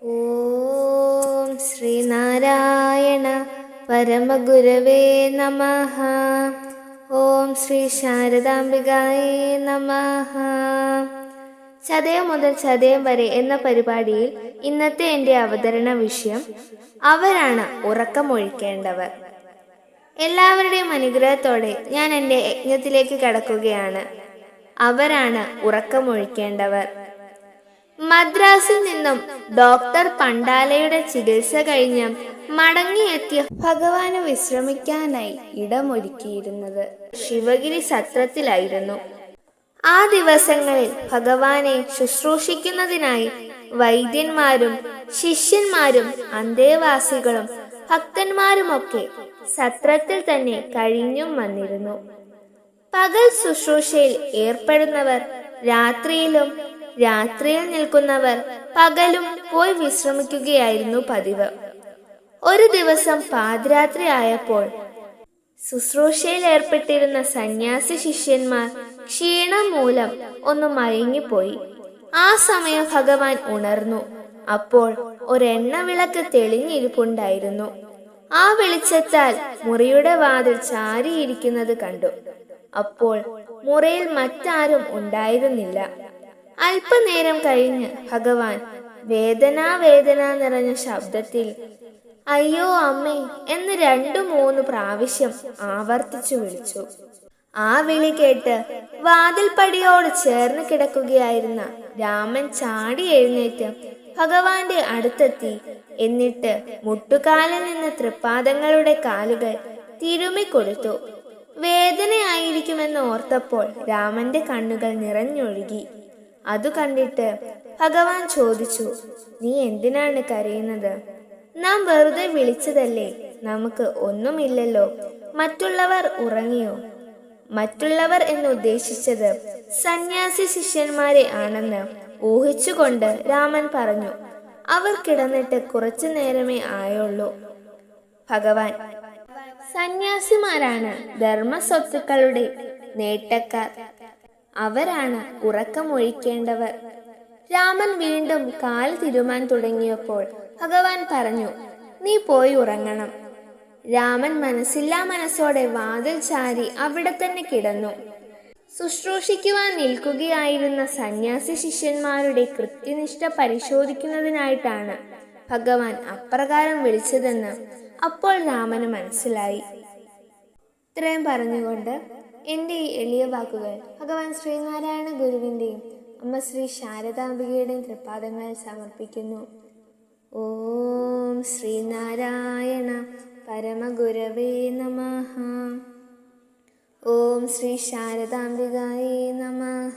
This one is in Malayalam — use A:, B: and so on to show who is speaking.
A: ഓം ശ്രീനാരായണ പരമഗുരവേ നമഃ. ഓം ശ്രീ ശാരദാംബികായേ നമഃ. ചതയം മുതൽ ചതയം വരെ എന്ന പരിപാടിയിൽ ഇന്നത്തെ എൻ്റെ അവതരണ വിഷയം അവരാണ് ഉറക്കമൊഴിക്കേണ്ടവർ. എല്ലാവരുടെയും അനുഗ്രഹത്തോടെ ഞാൻ എൻ്റെ യജ്ഞത്തിലേക്ക് കടക്കുകയാണ്. അവരാണ് ഉറക്കമൊഴിക്കേണ്ടവർ. മദ്രാസിൽ നിന്നും ഡോക്ടർ പണ്ടാലയുടെ ചികിത്സ കഴിഞ്ഞ് മടങ്ങിയെത്തിയ ഭഗവാന് വിശ്രമിക്കാനായി ഇടമൊരുക്കിയിരുന്നത് ശിവഗിരി സത്രത്തിലായിരുന്നു. ആ ദിവസങ്ങളിൽ ഭഗവാനെ ശുശ്രൂഷിക്കുന്നതിനായി വൈദ്യന്മാരും ശിഷ്യന്മാരും അന്തേവാസികളും ഭക്തന്മാരുമൊക്കെ സത്രത്തിൽ തന്നെ കഴിഞ്ഞും വന്നിരുന്നു. പകൽ ശുശ്രൂഷയിൽ ഏർപ്പെടുന്നവർ രാത്രിയിലും, രാത്രിയിൽ നിൽക്കുന്നവർ പകലും പോയി വിശ്രമിക്കുകയായിരുന്നു പതിവ്. ഒരു ദിവസം പാതിരാത്രി ആയപ്പോൾ ശുശ്രൂഷയിൽ ഏർപ്പെട്ടിരുന്ന സന്യാസി ശിഷ്യന്മാർ ക്ഷീണം മൂലം ഒന്ന് മയങ്ങിപ്പോയി. ആ സമയം ഭഗവാൻ ഉണർന്നു. അപ്പോൾ ഒരെണ്ണ വിളക്ക് തെളിഞ്ഞിരിപ്പുണ്ടായിരുന്നു. ആ വെളിച്ചത്താൽ മുറിയുടെ വാതിൽ ചാരിയിരിക്കുന്നത് കണ്ടു. അപ്പോൾ മുറിയിൽ മറ്റാരും ഉണ്ടായിരുന്നില്ല. അല്പനേരം കഴിഞ്ഞ് ഭഗവാൻ വേദന നിറഞ്ഞ ശബ്ദത്തിൽ അയ്യോ അമ്മേ എന്ന് 2-3 പ്രാവശ്യം ആവർത്തിച്ചു വിളിച്ചു. ആ വിളി കേട്ട് വാതിൽപ്പടിയോട് ചേർന്ന് കിടക്കുകയായിരുന്ന രാമൻ ചാടി എഴുന്നേറ്റ് ഭഗവാന്റെ അടുത്തെത്തി. എന്നിട്ട് മുട്ടുകാലിൽ നിന്ന് തൃപ്പാദങ്ങളുടെ കാലുകൾ തിരുമിക്കൊടുത്തു. വേദനയായിരിക്കുമെന്ന് ഓർത്തപ്പോൾ രാമന്റെ കണ്ണുകൾ നിറഞ്ഞൊഴുകി. അതു കണ്ടിട്ട് ഭഗവാൻ ചോദിച്ചു, നീ എന്തിനാണ് കരയുന്നത്? നാം വെറുതെ വിളിച്ചതല്ലേ, നമുക്ക് ഒന്നുമില്ലല്ലോ. മറ്റുള്ളവർ ഉറങ്ങിയോ? മറ്റുള്ളവർ എന്നുദ്ദേശിച്ചത് സന്യാസി ശിഷ്യന്മാരെ ആണെന്ന് ഊഹിച്ചുകൊണ്ട് രാമൻ പറഞ്ഞു. അവർ കിടന്നിട്ട് കുറച്ചു നേരമേ ആയുള്ളൂ. ഭഗവാൻ, സന്യാസിമാരാണ് ധർമ്മസ്വത്തുക്കളുടെ നേട്ടക്കാർ. അവരാണ് ഉറക്കമൊഴിക്കേണ്ടവർ. രാമൻ വീണ്ടും കാൽ തിരുമാൻ തുടങ്ങിയപ്പോൾ ഭഗവാൻ പറഞ്ഞു, നീ പോയി ഉറങ്ങണം. രാമൻ മനസ്സില്ലാ മനസ്സോടെ വാതിൽ ചാരി അവിടെ തന്നെ കിടന്നു. ശുശ്രൂഷിക്കുവാൻ നിൽക്കുകയായിരുന്ന സന്യാസി ശിഷ്യന്മാരുടെ കൃത്യനിഷ്ഠ പരിശോധിക്കുന്നതിനായിട്ടാണ് ഭഗവാൻ അപ്രകാരം വിളിച്ചതെന്ന് അപ്പോൾ രാമന് മനസ്സിലായി. ഇത്രയും പറഞ്ഞുകൊണ്ട് എൻ്റെ ഈ എളിയ വാക്കുകൾ ഭഗവാൻ ശ്രീനാരായണ ഗുരുവിൻ്റെയും അമ്മ ശ്രീ ശാരദാംബികയുടെയും തൃപ്പാദങ്ങളിൽ സമർപ്പിക്കുന്നു. ഓം ശ്രീനാരായണ പരമഗുരവേ നമഃ. ഓം ശ്രീ ശാരദാംബികായേ നമഃ.